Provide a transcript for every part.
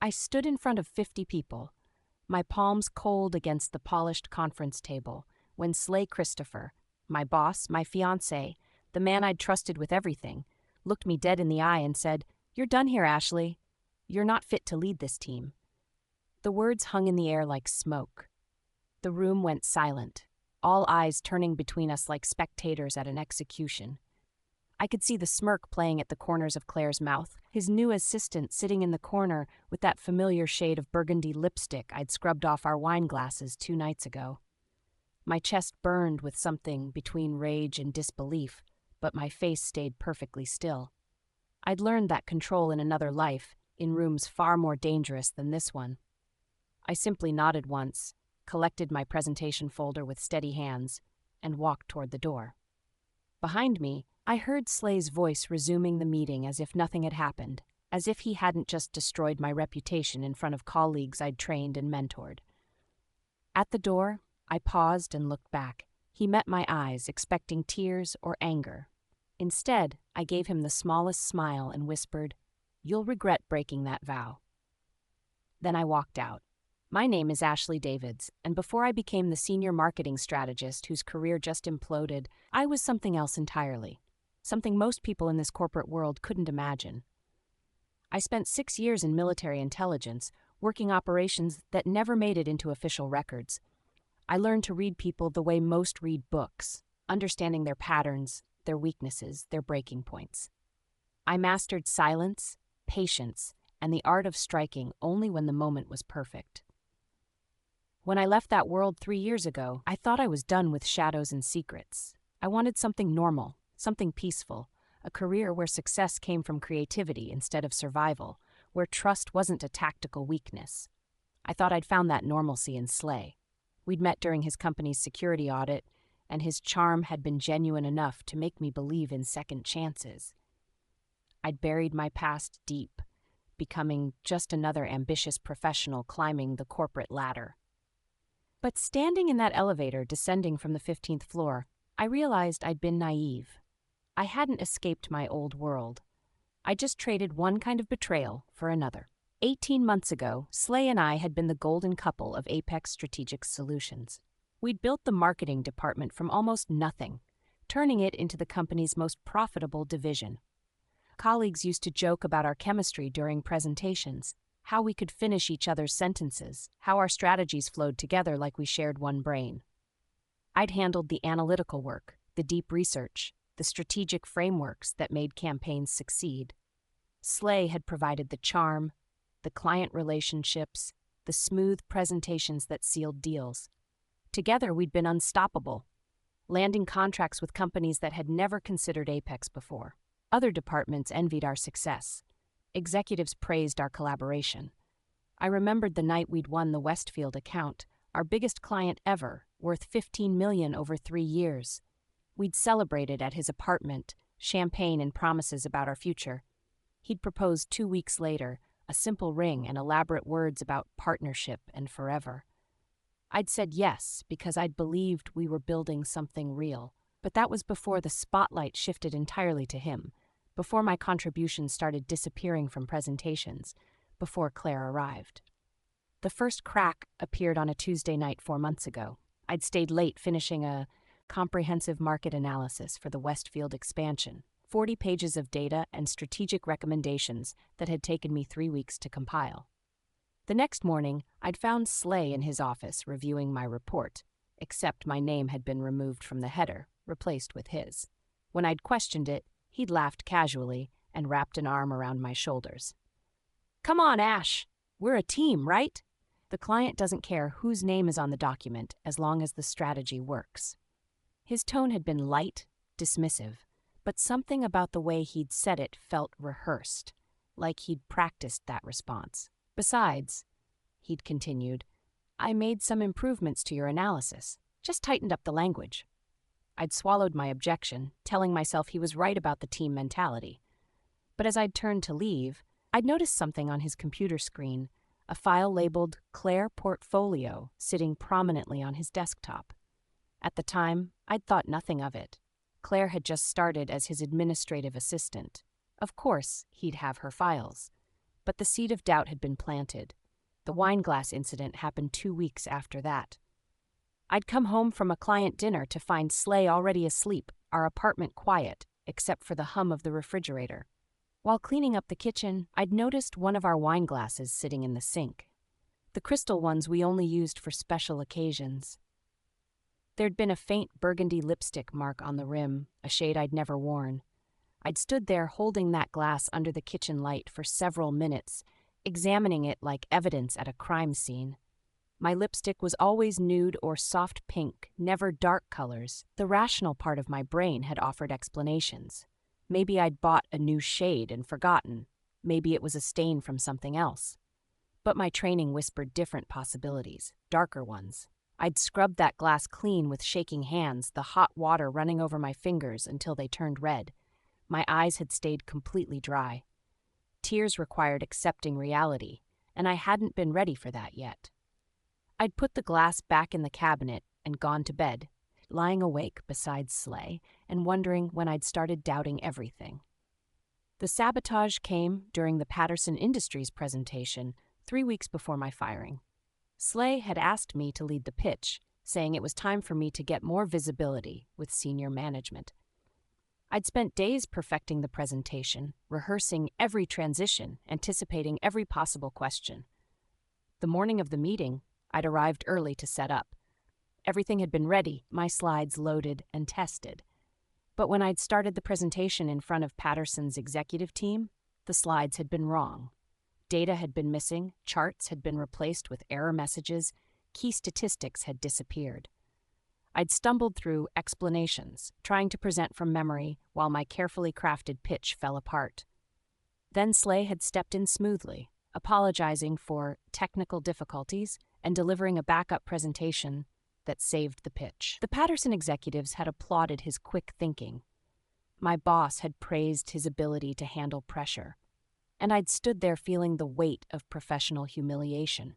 I stood in front of 50 people, my palms cold against the polished conference table, when Slay Christopher, my boss, my fiancé, the man I'd trusted with everything, looked me dead in the eye and said, "You're done here, Ashley. You're not fit to lead this team." The words hung in the air like smoke. The room went silent, all eyes turning between us like spectators at an execution. I could see the smirk playing at the corners of Claire's mouth, his new assistant sitting in the corner with that familiar shade of burgundy lipstick I'd scrubbed off our wine glasses 2 nights ago. My chest burned with something between rage and disbelief, but my face stayed perfectly still. I'd learned that control in another life, in rooms far more dangerous than this one. I simply nodded once, collected my presentation folder with steady hands, and walked toward the door. Behind me, I heard Slay's voice resuming the meeting as if nothing had happened, as if he hadn't just destroyed my reputation in front of colleagues I'd trained and mentored. At the door, I paused and looked back. He met my eyes, expecting tears or anger. Instead, I gave him the smallest smile and whispered, "You'll regret breaking that vow." Then I walked out. My name is Ashley Davids, and before I became the senior marketing strategist whose career just imploded, I was something else entirely, something most people in this corporate world couldn't imagine. I spent 6 years in military intelligence, working operations that never made it into official records. I learned to read people the way most read books, understanding their patterns, their weaknesses, their breaking points. I mastered silence, patience, and the art of striking only when the moment was perfect. When I left that world 3 years ago, I thought I was done with shadows and secrets. I wanted something normal, something peaceful, a career where success came from creativity instead of survival, where trust wasn't a tactical weakness. I thought I'd found that normalcy in Slay. We'd met during his company's security audit, and his charm had been genuine enough to make me believe in second chances. I'd buried my past deep, becoming just another ambitious professional climbing the corporate ladder. But standing in that elevator descending from the 15th floor, I realized I'd been naive. I hadn't escaped my old world. I just traded one kind of betrayal for another. 18 months ago, Slay and I had been the golden couple of Apex Strategic Solutions. We'd built the marketing department from almost nothing, turning it into the company's most profitable division. Colleagues used to joke about our chemistry during presentations, how we could finish each other's sentences, how our strategies flowed together like we shared one brain. I'd handled the analytical work, the deep research, the strategic frameworks that made campaigns succeed. Slay had provided the charm, the client relationships, the smooth presentations that sealed deals. Together, we'd been unstoppable, landing contracts with companies that had never considered Apex before. Other departments envied our success. Executives praised our collaboration. I remembered the night we'd won the Westfield account, our biggest client ever, worth $15 million over 3 years. We'd celebrated at his apartment, champagne and promises about our future. He'd proposed 2 weeks later, a simple ring and elaborate words about partnership and forever. I'd said yes because I'd believed we were building something real, but that was before the spotlight shifted entirely to him, before my contributions started disappearing from presentations, before Claire arrived. The first crack appeared on a Tuesday night 4 months ago. I'd stayed late finishing a comprehensive market analysis for the Westfield expansion, 40 pages of data and strategic recommendations that had taken me 3 weeks to compile. The next morning, I'd found Slay in his office reviewing my report, except my name had been removed from the header, replaced with his. When I'd questioned it, he'd laughed casually and wrapped an arm around my shoulders. "Come on, Ash. We're a team, right? The client doesn't care whose name is on the document as long as the strategy works." His tone had been light, dismissive, but something about the way he'd said it felt rehearsed, like he'd practiced that response. "Besides," he'd continued, "I made some improvements to your analysis, just tightened up the language." I'd swallowed my objection, telling myself he was right about the team mentality. But as I'd turned to leave, I'd noticed something on his computer screen, a file labeled Claire Portfolio sitting prominently on his desktop. At the time, I'd thought nothing of it. Claire had just started as his administrative assistant. Of course, he'd have her files. But the seed of doubt had been planted. The wine glass incident happened 2 weeks after that. I'd come home from a client dinner to find Slay already asleep, our apartment quiet, except for the hum of the refrigerator. While cleaning up the kitchen, I'd noticed one of our wine glasses sitting in the sink. The crystal ones we only used for special occasions. There'd been a faint burgundy lipstick mark on the rim, a shade I'd never worn. I'd stood there holding that glass under the kitchen light for several minutes, examining it like evidence at a crime scene. My lipstick was always nude or soft pink, never dark colors. The rational part of my brain had offered explanations. Maybe I'd bought a new shade and forgotten. Maybe it was a stain from something else. But my training whispered different possibilities, darker ones. I'd scrubbed that glass clean with shaking hands, the hot water running over my fingers until they turned red. My eyes had stayed completely dry. Tears required accepting reality, and I hadn't been ready for that yet. I'd put the glass back in the cabinet and gone to bed, lying awake beside Slay and wondering when I'd started doubting everything. The sabotage came during the Patterson Industries presentation 3 weeks before my firing. Slay had asked me to lead the pitch, saying it was time for me to get more visibility with senior management. I'd spent days perfecting the presentation, rehearsing every transition, anticipating every possible question. The morning of the meeting, I'd arrived early to set up. Everything had been ready, my slides loaded and tested. But when I'd started the presentation in front of Patterson's executive team, the slides had been wrong. Data had been missing, charts had been replaced with error messages, key statistics had disappeared. I'd stumbled through explanations, trying to present from memory while my carefully crafted pitch fell apart. Then Slay had stepped in smoothly, apologizing for technical difficulties and delivering a backup presentation that saved the pitch. The Patterson executives had applauded his quick thinking. My boss had praised his ability to handle pressure, and I'd stood there feeling the weight of professional humiliation.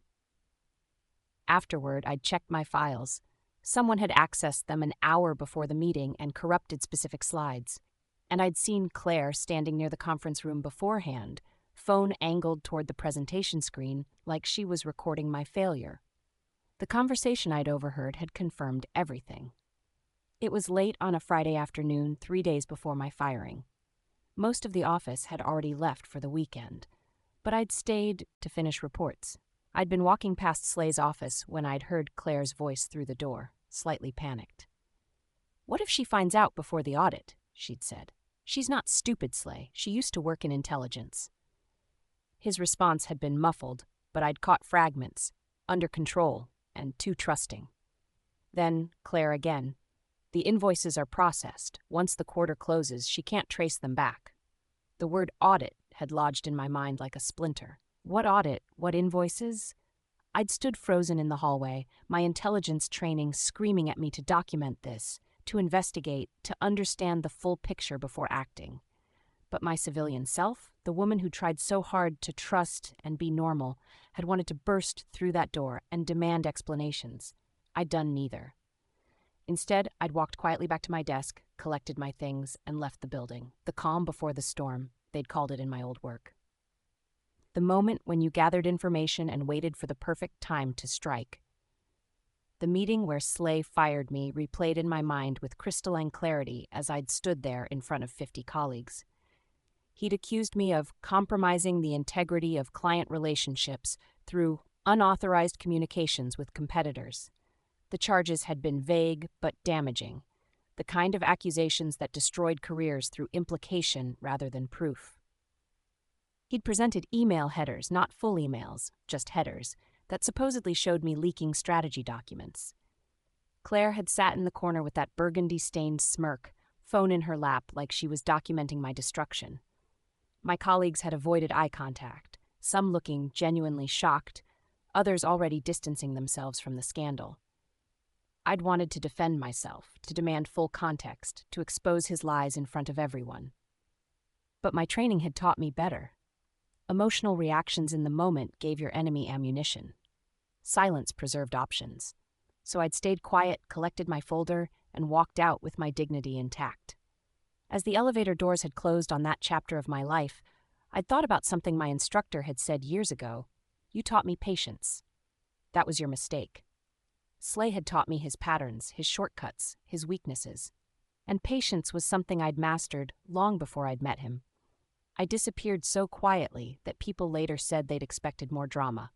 Afterward, I'd checked my files. Someone had accessed them an hour before the meeting and corrupted specific slides. And I'd seen Claire standing near the conference room beforehand, phone angled toward the presentation screen like she was recording my failure. The conversation I'd overheard had confirmed everything. It was late on a Friday afternoon, 3 days before my firing. Most of the office had already left for the weekend, but I'd stayed to finish reports. I'd been walking past Slay's office when I'd heard Claire's voice through the door, slightly panicked. "What if she finds out before the audit?" she'd said. "She's not stupid, Slay. She used to work in intelligence." His response had been muffled, but I'd caught fragments, under control, and too trusting. Then, Claire again. "The invoices are processed. Once the quarter closes, she can't trace them back." The word audit had lodged in my mind like a splinter. What audit? What invoices? I'd stood frozen in the hallway, my intelligence training screaming at me to document this, to investigate, to understand the full picture before acting. But my civilian self, the woman who tried so hard to trust and be normal, had wanted to burst through that door and demand explanations. I'd done neither. Instead, I'd walked quietly back to my desk, collected my things, and left the building. The calm before the storm, they'd called it in my old work. The moment when you gathered information and waited for the perfect time to strike. The meeting where Slay fired me replayed in my mind with crystalline clarity as I'd stood there in front of 50 colleagues. He'd accused me of compromising the integrity of client relationships through unauthorized communications with competitors. The charges had been vague but damaging, the kind of accusations that destroyed careers through implication rather than proof. He'd presented email headers, not full emails, just headers, that supposedly showed me leaking strategy documents. Claire had sat in the corner with that burgundy-stained smirk, phone in her lap like she was documenting my destruction. My colleagues had avoided eye contact, some looking genuinely shocked, others already distancing themselves from the scandal. I'd wanted to defend myself, to demand full context, to expose his lies in front of everyone. But my training had taught me better. Emotional reactions in the moment gave your enemy ammunition. Silence preserved options. So I'd stayed quiet, collected my folder, and walked out with my dignity intact. As the elevator doors had closed on that chapter of my life, I'd thought about something my instructor had said years ago. You taught me patience. That was your mistake. Slay had taught me his patterns, his shortcuts, his weaknesses. And patience was something I'd mastered long before I'd met him. I disappeared so quietly that people later said they'd expected more drama.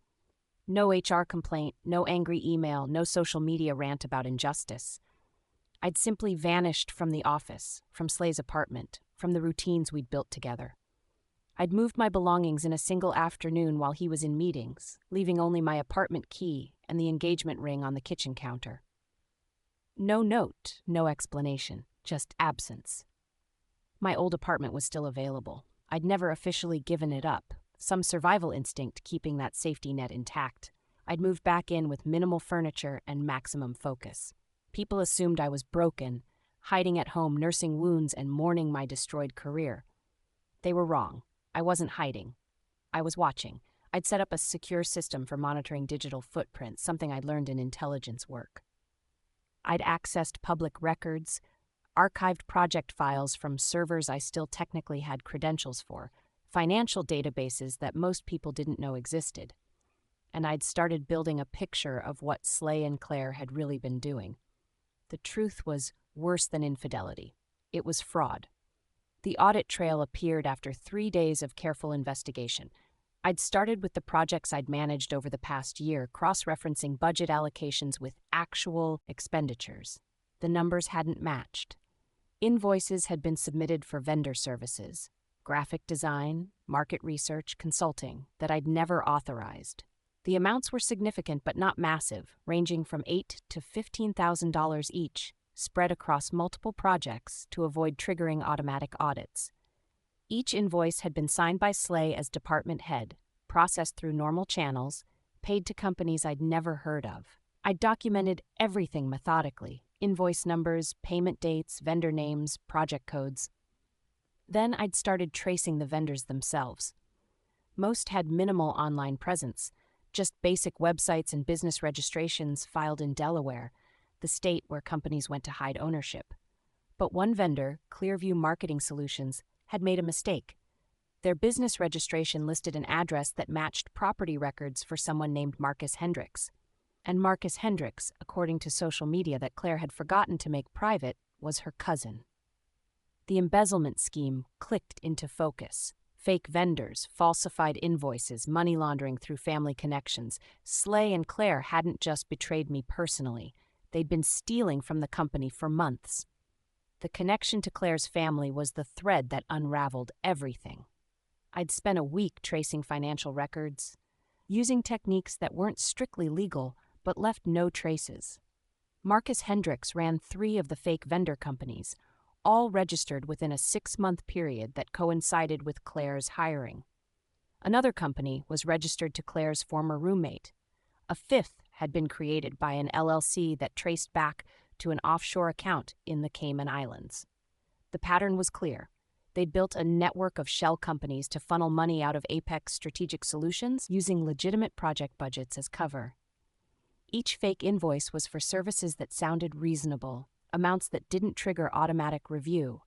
No HR complaint, no angry email, no social media rant about injustice. I'd simply vanished from the office, from Slay's apartment, from the routines we'd built together. I'd moved my belongings in a single afternoon while he was in meetings, leaving only my apartment key and the engagement ring on the kitchen counter. No note, no explanation, just absence. My old apartment was still available. I'd never officially given it up, some survival instinct keeping that safety net intact. I'd moved back in with minimal furniture and maximum focus. People assumed I was broken, hiding at home, nursing wounds, and mourning my destroyed career. They were wrong. I wasn't hiding. I was watching. I'd set up a secure system for monitoring digital footprints, something I'd learned in intelligence work. I'd accessed public records, archived project files from servers I still technically had credentials for, financial databases that most people didn't know existed. And I'd started building a picture of what Slay and Claire had really been doing. The truth was worse than infidelity. It was fraud. The audit trail appeared after 3 days of careful investigation. I'd started with the projects I'd managed over the past year, cross-referencing budget allocations with actual expenditures. The numbers hadn't matched. Invoices had been submitted for vendor services, graphic design, market research, consulting, that I'd never authorized. The amounts were significant but not massive, ranging from $8,000 to $15,000 each, spread across multiple projects to avoid triggering automatic audits. Each invoice had been signed by Slay as department head, processed through normal channels, paid to companies I'd never heard of. I'd documented everything methodically: invoice numbers, payment dates, vendor names, project codes. Then I'd started tracing the vendors themselves. Most had minimal online presence, just basic websites and business registrations filed in Delaware, the state where companies went to hide ownership. But one vendor, Clearview Marketing Solutions, had made a mistake. Their business registration listed an address that matched property records for someone named Marcus Hendricks. And Marcus Hendricks, according to social media that Claire had forgotten to make private, was her cousin. The embezzlement scheme clicked into focus. Fake vendors, falsified invoices, money laundering through family connections. Slay and Claire hadn't just betrayed me personally. They'd been stealing from the company for months. The connection to Claire's family was the thread that unraveled everything. I'd spent a week tracing financial records, using techniques that weren't strictly legal but left no traces. Marcus Hendricks ran 3 of the fake vendor companies, all registered within a 6-month period that coincided with Claire's hiring. Another company was registered to Claire's former roommate. A 5th had been created by an LLC that traced back to an offshore account in the Cayman Islands. The pattern was clear. They'd built a network of shell companies to funnel money out of Apex Strategic Solutions using legitimate project budgets as cover. Each fake invoice was for services that sounded reasonable, amounts that didn't trigger automatic review.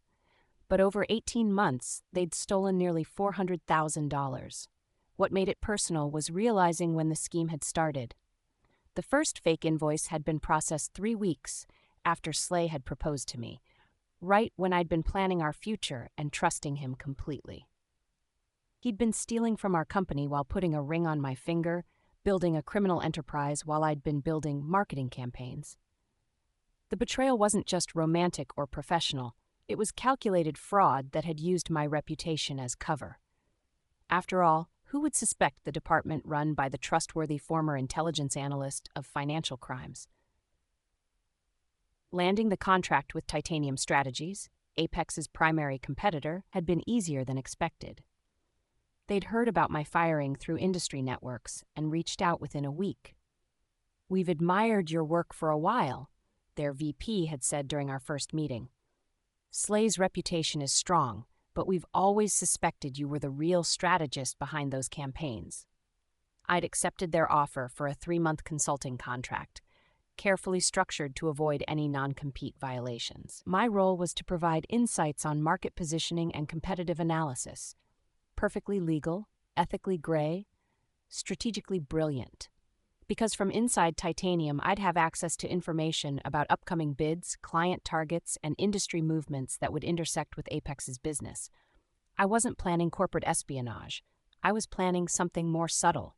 But over 18 months, they'd stolen nearly $400,000. What made it personal was realizing when the scheme had started. The first fake invoice had been processed 3 weeks after Slay had proposed to me, right when I'd been planning our future and trusting him completely. He'd been stealing from our company while putting a ring on my finger, building a criminal enterprise while I'd been building marketing campaigns. The betrayal wasn't just romantic or professional. It was calculated fraud that had used my reputation as cover. After all, who would suspect the department run by the trustworthy former intelligence analyst of financial crimes? Landing the contract with Titanium Strategies, Apex's primary competitor, had been easier than expected. They'd heard about my firing through industry networks and reached out within a week. "We've admired your work for a while," their VP had said during our first meeting. "Slay's reputation is strong, but we've always suspected you were the real strategist behind those campaigns." I'd accepted their offer for a 3-month consulting contract, carefully structured to avoid any non-compete violations. My role was to provide insights on market positioning and competitive analysis. Perfectly legal, ethically gray, strategically brilliant. Because from inside Titanium, I'd have access to information about upcoming bids, client targets, and industry movements that would intersect with Apex's business. I wasn't planning corporate espionage. I was planning something more subtle.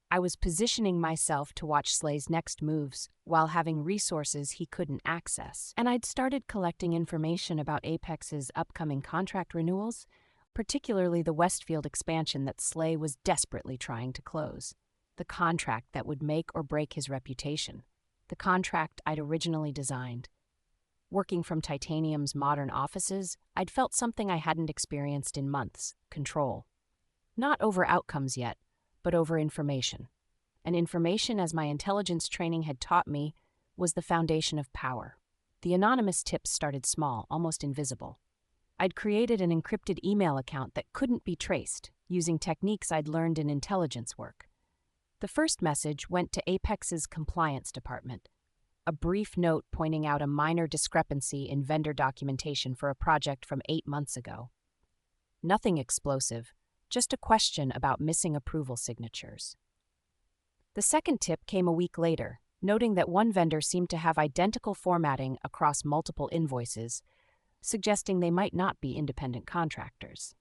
I was positioning myself to watch Slay's next moves while having resources he couldn't access. And I'd started collecting information about Apex's upcoming contract renewals, particularly the Westfield expansion that Slay was desperately trying to close. The contract that would make or break his reputation. The contract I'd originally designed. Working from Titanium's modern offices, I'd felt something I hadn't experienced in months: control. Not over outcomes yet, but over information. And information, as my intelligence training had taught me, was the foundation of power. The anonymous tips started small, almost invisible. I'd created an encrypted email account that couldn't be traced, using techniques I'd learned in intelligence work. The first message went to Apex's compliance department, a brief note pointing out a minor discrepancy in vendor documentation for a project from 8 months ago. Nothing explosive, just a question about missing approval signatures. The second tip came a week later, noting that one vendor seemed to have identical formatting across multiple invoices, suggesting they might not be independent contractors.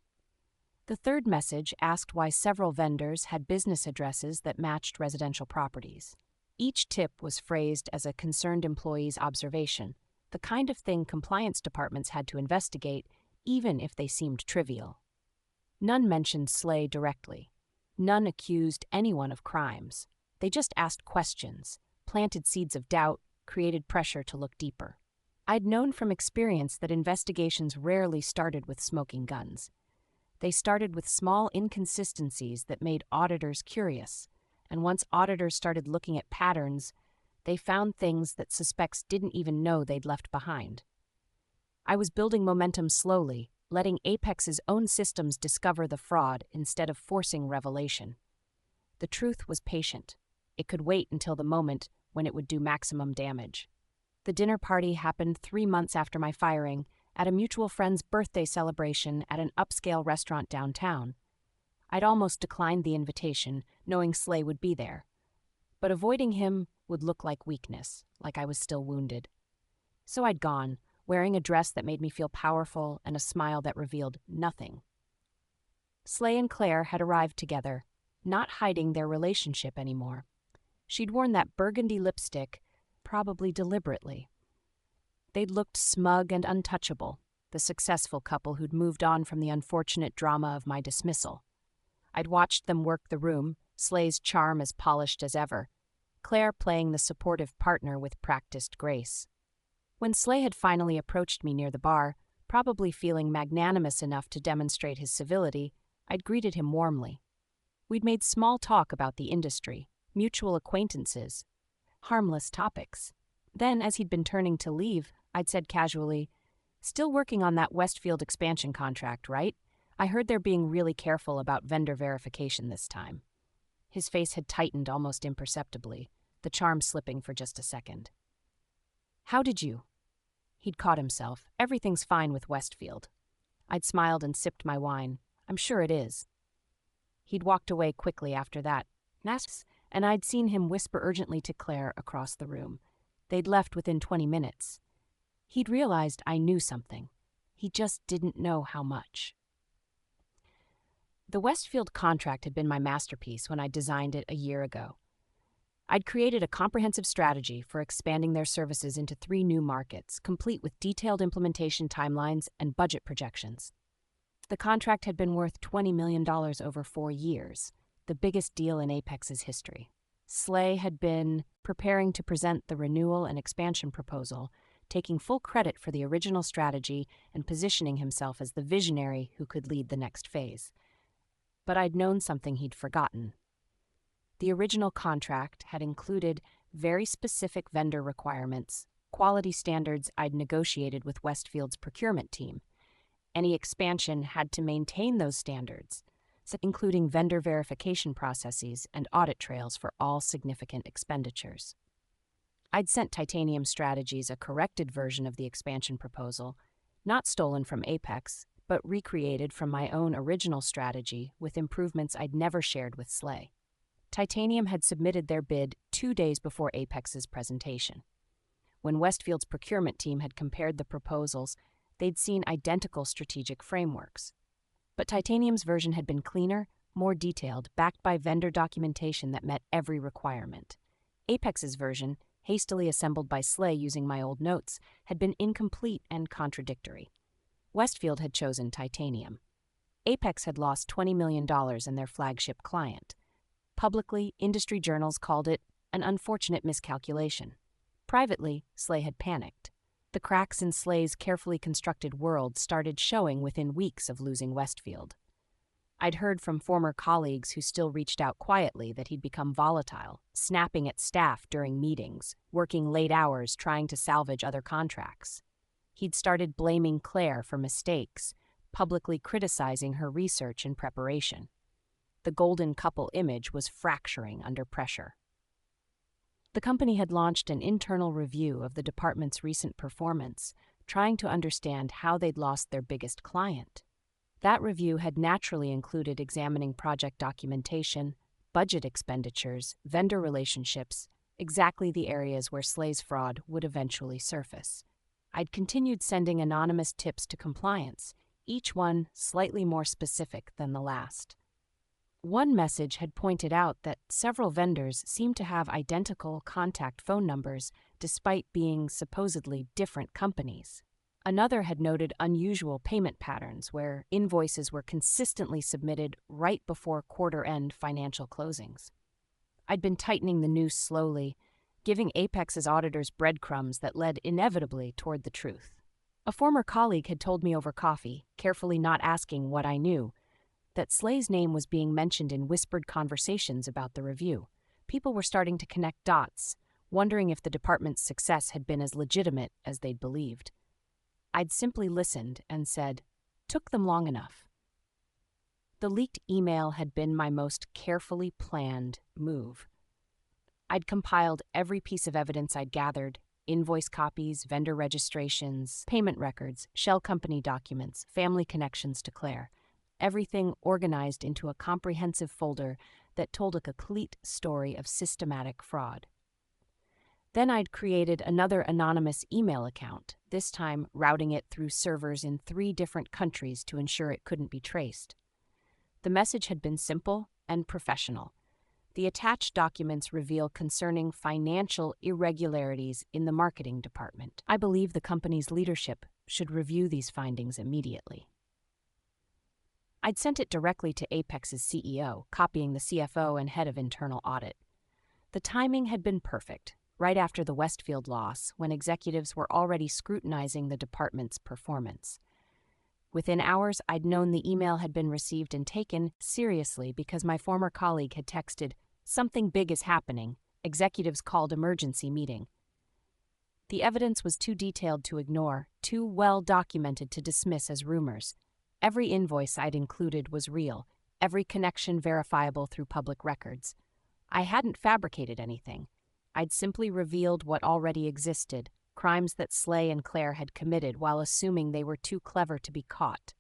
The third message asked why several vendors had business addresses that matched residential properties. Each tip was phrased as a concerned employee's observation, the kind of thing compliance departments had to investigate, even if they seemed trivial. None mentioned Slay directly. None accused anyone of crimes. They just asked questions, planted seeds of doubt, created pressure to look deeper. I'd known from experience that investigations rarely started with smoking guns. They started with small inconsistencies that made auditors curious, and once auditors started looking at patterns, they found things that suspects didn't even know they'd left behind. I was building momentum slowly, letting Apex's own systems discover the fraud instead of forcing revelation. The truth was patient. It could wait until the moment when it would do maximum damage. The dinner party happened 3 months after my firing, at a mutual friend's birthday celebration at an upscale restaurant downtown. I'd almost declined the invitation, knowing Slay would be there. But avoiding him would look like weakness, like I was still wounded. So I'd gone, wearing a dress that made me feel powerful and a smile that revealed nothing. Slay and Claire had arrived together, not hiding their relationship anymore. She'd worn that burgundy lipstick, probably deliberately. They'd looked smug and untouchable, the successful couple who'd moved on from the unfortunate drama of my dismissal. I'd watched them work the room, Slay's charm as polished as ever, Claire playing the supportive partner with practiced grace. When Slay had finally approached me near the bar, probably feeling magnanimous enough to demonstrate his civility, I'd greeted him warmly. We'd made small talk about the industry, mutual acquaintances, harmless topics. Then, as he'd been turning to leave, I'd said casually, "Still working on that Westfield expansion contract, right? I heard they're being really careful about vendor verification this time." His face had tightened almost imperceptibly, the charm slipping for just a second. "How did you?" He'd caught himself. "Everything's fine with Westfield." I'd smiled and sipped my wine. "I'm sure it is." He'd walked away quickly after that, and I'd seen him whisper urgently to Claire across the room. They'd left within 20 minutes. He'd realized I knew something. He just didn't know how much. The Westfield contract had been my masterpiece when I designed it a year ago. I'd created a comprehensive strategy for expanding their services into 3 new markets, complete with detailed implementation timelines and budget projections. The contract had been worth $20 million over 4 years, the biggest deal in Apex's history. Slay had been preparing to present the renewal and expansion proposal, taking full credit for the original strategy and positioning himself as the visionary who could lead the next phase. But I'd known something he'd forgotten. The original contract had included very specific vendor requirements, quality standards I'd negotiated with Westfield's procurement team. Any expansion had to maintain those standards, including vendor verification processes and audit trails for all significant expenditures. I'd sent Titanium Strategies a corrected version of the expansion proposal, not stolen from Apex, but recreated from my own original strategy with improvements I'd never shared with Slay. Titanium had submitted their bid 2 days before Apex's presentation. When Westfield's procurement team had compared the proposals, they'd seen identical strategic frameworks. But Titanium's version had been cleaner, more detailed, backed by vendor documentation that met every requirement. Apex's version, hastily assembled by Slay using my old notes, had been incomplete and contradictory. Westfield had chosen Titanium. Apex had lost $20 million in their flagship client. Publicly, industry journals called it an unfortunate miscalculation. Privately, Slay had panicked. The cracks in Slay's carefully constructed world started showing within weeks of losing Westfield. I'd heard from former colleagues who still reached out quietly that he'd become volatile, snapping at staff during meetings, working late hours trying to salvage other contracts. He'd started blaming Claire for mistakes, publicly criticizing her research and preparation. The golden couple image was fracturing under pressure. The company had launched an internal review of the department's recent performance, trying to understand how they'd lost their biggest client. That review had naturally included examining project documentation, budget expenditures, vendor relationships, exactly the areas where Slay's fraud would eventually surface. I'd continued sending anonymous tips to compliance, each one slightly more specific than the last. One message had pointed out that several vendors seemed to have identical contact phone numbers despite being supposedly different companies. Another had noted unusual payment patterns where invoices were consistently submitted right before quarter-end financial closings. I'd been tightening the noose slowly, giving Apex's auditors breadcrumbs that led inevitably toward the truth. A former colleague had told me over coffee, carefully not asking what I knew, that Slay's name was being mentioned in whispered conversations about the review. People were starting to connect dots, wondering if the department's success had been as legitimate as they'd believed. I'd simply listened and said, "Took them long enough." The leaked email had been my most carefully planned move. I'd compiled every piece of evidence I'd gathered: invoice copies, vendor registrations, payment records, shell company documents, family connections to Claire. Everything organized into a comprehensive folder that told a complete story of systematic fraud. Then I'd created another anonymous email account, this time routing it through servers in 3 different countries to ensure it couldn't be traced. The message had been simple and professional. The attached documents reveal concerning financial irregularities in the marketing department. I believe the company's leadership should review these findings immediately. I'd sent it directly to Apex's CEO, copying the CFO and head of internal audit. The timing had been perfect, right after the Westfield loss, when executives were already scrutinizing the department's performance. Within hours, I'd known the email had been received and taken seriously because my former colleague had texted, "Something big is happening. Executives called emergency meeting." The evidence was too detailed to ignore, too well documented to dismiss as rumors. Every invoice I'd included was real, every connection verifiable through public records. I hadn't fabricated anything. I'd simply revealed what already existed, crimes that Slay and Claire had committed while assuming they were too clever to be caught.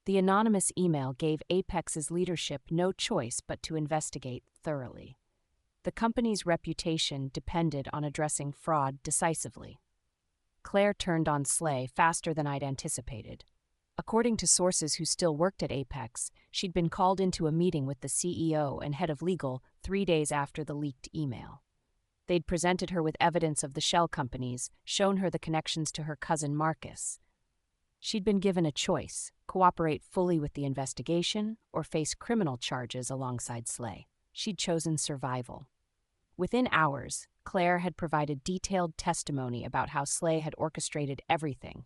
The anonymous email gave Apex's leadership no choice but to investigate thoroughly. The company's reputation depended on addressing fraud decisively. Claire turned on Slay faster than I'd anticipated. According to sources who still worked at Apex, she'd been called into a meeting with the CEO and head of legal 3 days after the leaked email. They'd presented her with evidence of the shell companies, shown her the connections to her cousin Marcus. She'd been given a choice: cooperate fully with the investigation or face criminal charges alongside Slay. She'd chosen survival. Within hours, Claire had provided detailed testimony about how Slay had orchestrated everything,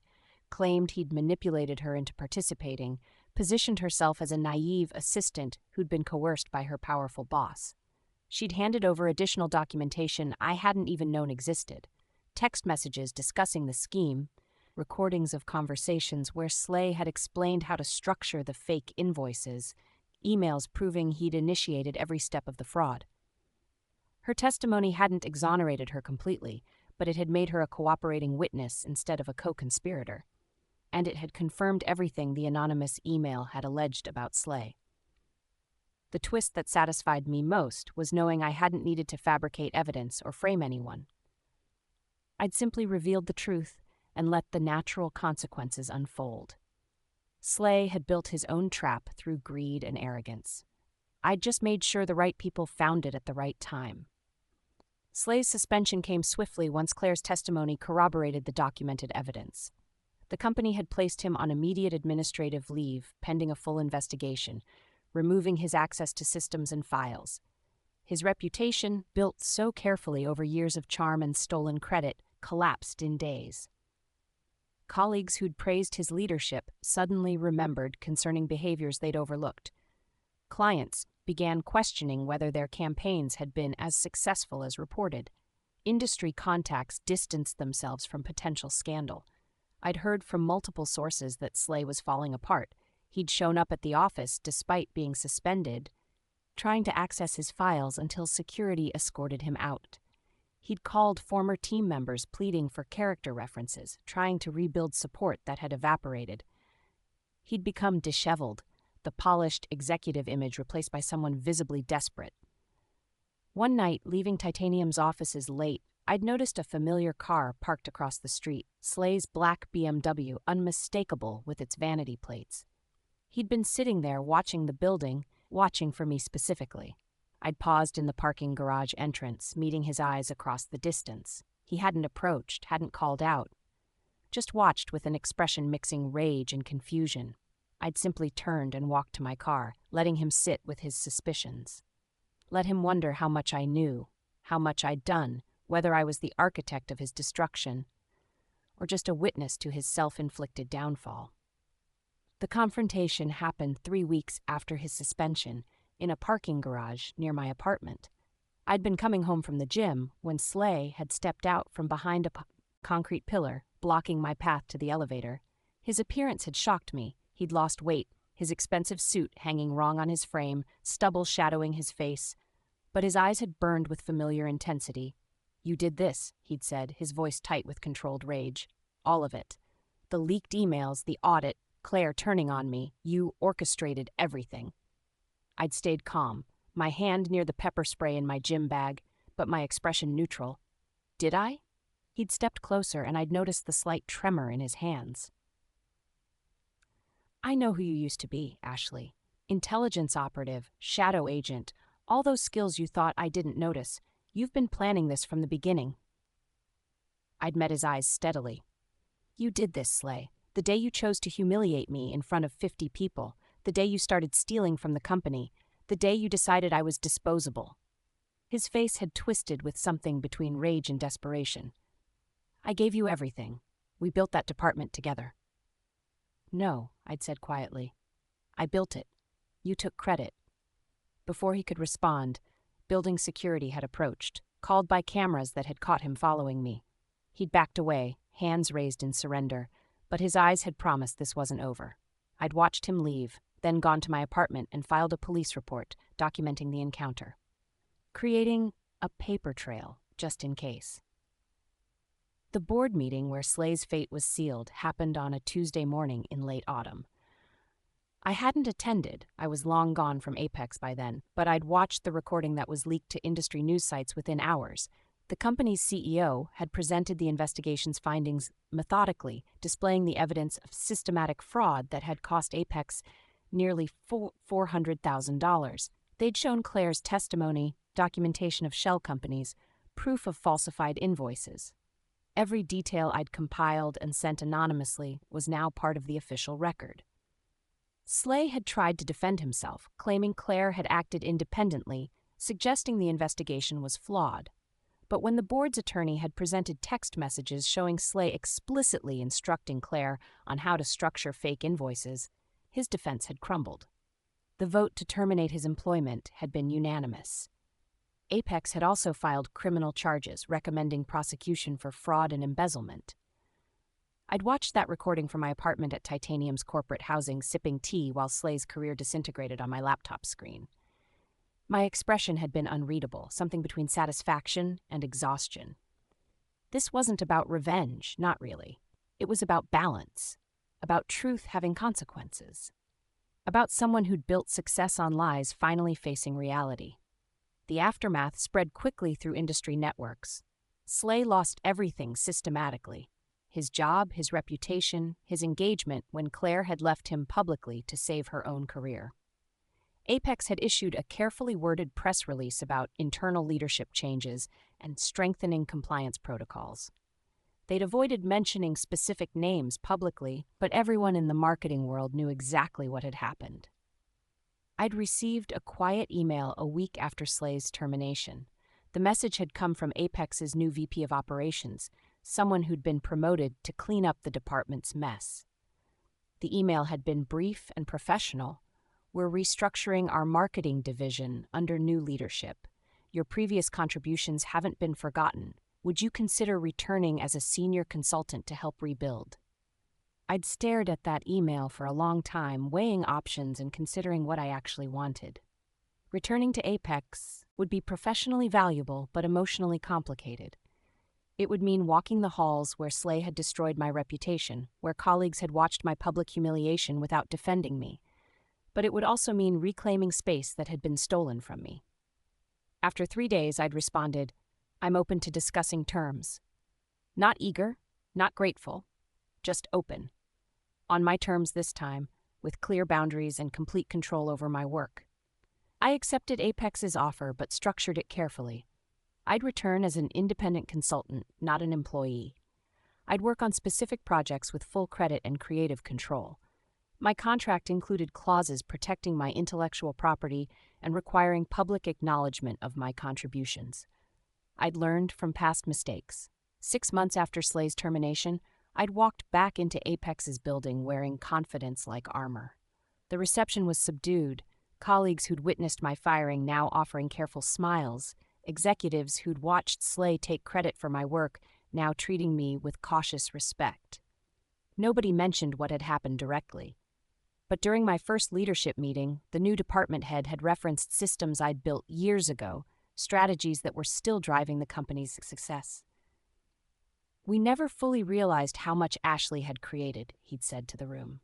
claimed he'd manipulated her into participating, positioned herself as a naive assistant who'd been coerced by her powerful boss. She'd handed over additional documentation I hadn't even known existed: text messages discussing the scheme, recordings of conversations where Slay had explained how to structure the fake invoices, emails proving he'd initiated every step of the fraud. Her testimony hadn't exonerated her completely, but it had made her a cooperating witness instead of a co-conspirator. and it had confirmed everything the anonymous email had alleged about Slay. The twist that satisfied me most was knowing I hadn't needed to fabricate evidence or frame anyone. I'd simply revealed the truth and let the natural consequences unfold. Slay had built his own trap through greed and arrogance. I'd just made sure the right people found it at the right time. Slay's suspension came swiftly once Claire's testimony corroborated the documented evidence. The company had placed him on immediate administrative leave pending a full investigation, removing his access to systems and files. His reputation, built so carefully over years of charm and stolen credit, collapsed in days. Colleagues who'd praised his leadership suddenly remembered concerning behaviors they'd overlooked. Clients began questioning whether their campaigns had been as successful as reported. Industry contacts distanced themselves from potential scandal. I'd heard from multiple sources that Slay was falling apart. He'd shown up at the office despite being suspended, trying to access his files until security escorted him out. He'd called former team members pleading for character references, trying to rebuild support that had evaporated. He'd become disheveled, the polished executive image replaced by someone visibly desperate. One night, leaving Titanium's offices late, I'd noticed a familiar car parked across the street, Slay's black BMW, unmistakable with its vanity plates. He'd been sitting there watching the building, watching for me specifically. I'd paused in the parking garage entrance, meeting his eyes across the distance. He hadn't approached, hadn't called out. Just watched with an expression mixing rage and confusion. I'd simply turned and walked to my car, letting him sit with his suspicions. Let him wonder how much I knew, how much I'd done, whether I was the architect of his destruction, or just a witness to his self-inflicted downfall. The confrontation happened 3 weeks after his suspension, in a parking garage near my apartment. I'd been coming home from the gym when Slay had stepped out from behind a concrete pillar, blocking my path to the elevator. His appearance had shocked me. He'd lost weight, his expensive suit hanging wrong on his frame, stubble shadowing his face. But his eyes had burned with familiar intensity. "You did this," he'd said, his voice tight with controlled rage. "All of it. The leaked emails, the audit, Claire turning on me. You orchestrated everything." I'd stayed calm, my hand near the pepper spray in my gym bag, but my expression neutral. Did I? He'd stepped closer, and I'd noticed the slight tremor in his hands. "I know who you used to be, Ashley. Intelligence operative, shadow agent, all those skills you thought I didn't notice. You've been planning this from the beginning." I'd met his eyes steadily. "You did this, Slay. The day you chose to humiliate me in front of 50 people, the day you started stealing from the company, the day you decided I was disposable." His face had twisted with something between rage and desperation. "I gave you everything. We built that department together." "No," I'd said quietly. "I built it. You took credit." Before he could respond, building security had approached, called by cameras that had caught him following me. He'd backed away, hands raised in surrender, but his eyes had promised this wasn't over. I'd watched him leave, then gone to my apartment and filed a police report documenting the encounter, creating a paper trail just in case. The board meeting where Slay's fate was sealed happened on a Tuesday morning in late autumn. I hadn't attended, I was long gone from Apex by then, but I'd watched the recording that was leaked to industry news sites within hours. The company's CEO had presented the investigation's findings methodically, displaying the evidence of systematic fraud that had cost Apex nearly $400,000. They'd shown Claire's testimony, documentation of shell companies, proof of falsified invoices. Every detail I'd compiled and sent anonymously was now part of the official record. Slay had tried to defend himself, claiming Claire had acted independently, suggesting the investigation was flawed. But when the board's attorney had presented text messages showing Slay explicitly instructing Claire on how to structure fake invoices, his defense had crumbled. The vote to terminate his employment had been unanimous. Apex had also filed criminal charges recommending prosecution for fraud and embezzlement. I'd watched that recording from my apartment at Titanium's corporate housing, sipping tea while Slay's career disintegrated on my laptop screen. My expression had been unreadable, something between satisfaction and exhaustion. This wasn't about revenge, not really. It was about balance. about truth having consequences, about someone who'd built success on lies finally facing reality. The aftermath spread quickly through industry networks. Slay lost everything systematically: his job, his reputation, his engagement when Claire had left him publicly to save her own career. Apex had issued a carefully worded press release about internal leadership changes and strengthening compliance protocols. They'd avoided mentioning specific names publicly, but everyone in the marketing world knew exactly what had happened. I'd received a quiet email a week after Slay's termination. The message had come from Apex's new VP of Operations, someone who'd been promoted to clean up the department's mess. The email had been brief and professional. "We're restructuring our marketing division under new leadership. Your previous contributions haven't been forgotten. Would you consider returning as a senior consultant to help rebuild?" I'd stared at that email for a long time, weighing options and considering what I actually wanted. Returning to Apex would be professionally valuable but emotionally complicated. It would mean walking the halls where Slay had destroyed my reputation, where colleagues had watched my public humiliation without defending me. But it would also mean reclaiming space that had been stolen from me. After 3 days, I'd responded, "I'm open to discussing terms." Not eager, not grateful, just open. On my terms this time, with clear boundaries and complete control over my work. I accepted Apex's offer but structured it carefully. I'd return as an independent consultant, not an employee. I'd work on specific projects with full credit and creative control. My contract included clauses protecting my intellectual property and requiring public acknowledgement of my contributions. I'd learned from past mistakes. 6 months after Slay's termination, I'd walked back into Apex's building wearing confidence like armor. The reception was subdued, colleagues who'd witnessed my firing now offering careful smiles, executives who'd watched Slay take credit for my work now treating me with cautious respect. Nobody mentioned what had happened directly. But during my first leadership meeting, the new department head had referenced systems I'd built years ago, strategies that were still driving the company's success. "We never fully realized how much Ashley had created," he'd said to the room.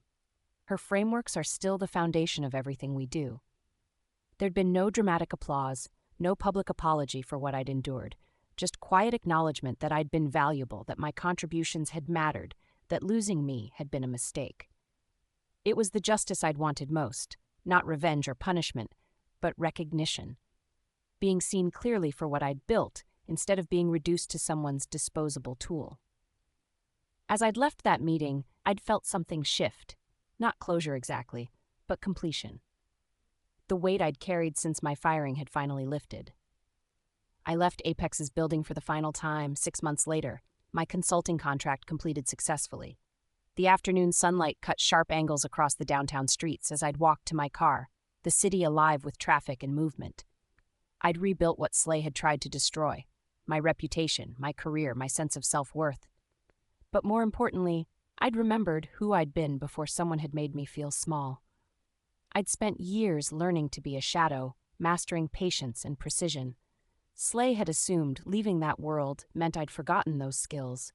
"Her frameworks are still the foundation of everything we do." There'd been no dramatic applause, no public apology for what I'd endured, just quiet acknowledgement that I'd been valuable, that my contributions had mattered, that losing me had been a mistake. It was the justice I'd wanted most, not revenge or punishment, but recognition. Being seen clearly for what I'd built, instead of being reduced to someone's disposable tool. As I'd left that meeting, I'd felt something shift. Not closure exactly, but completion. The weight I'd carried since my firing had finally lifted. I left Apex's building for the final time 6 months later, my consulting contract completed successfully. The afternoon sunlight cut sharp angles across the downtown streets as I'd walked to my car, the city alive with traffic and movement. I'd rebuilt what Slay had tried to destroy: my reputation, my career, my sense of self-worth. But more importantly, I'd remembered who I'd been before someone had made me feel small. I'd spent years learning to be a shadow, mastering patience and precision. Slay had assumed leaving that world meant I'd forgotten those skills.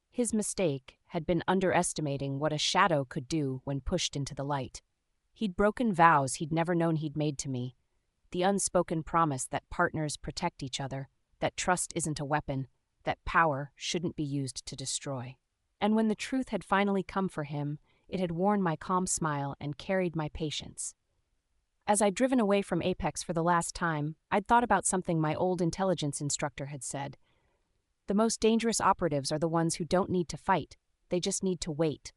His mistake had been underestimating what a shadow could do when pushed into the light. He'd broken vows he'd never known he'd made to me. The unspoken promise that partners protect each other, that trust isn't a weapon, that power shouldn't be used to destroy. And when the truth had finally come for him, it had worn my calm smile and carried my patience. As I'd driven away from Apex for the last time, I'd thought about something my old intelligence instructor had said. The most dangerous operatives are the ones who don't need to fight, they just need to wait.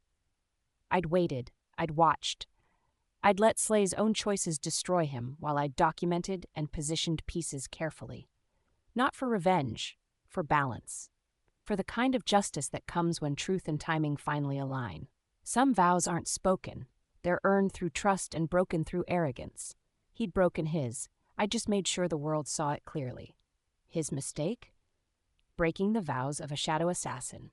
I'd waited, I'd watched. I'd let Slay's own choices destroy him while I documented and positioned pieces carefully. Not for revenge, for balance. For the kind of justice that comes when truth and timing finally align. Some vows aren't spoken. They're earned through trust and broken through arrogance. He'd broken his. I just made sure the world saw it clearly. His mistake? Breaking the vows of a shadow assassin.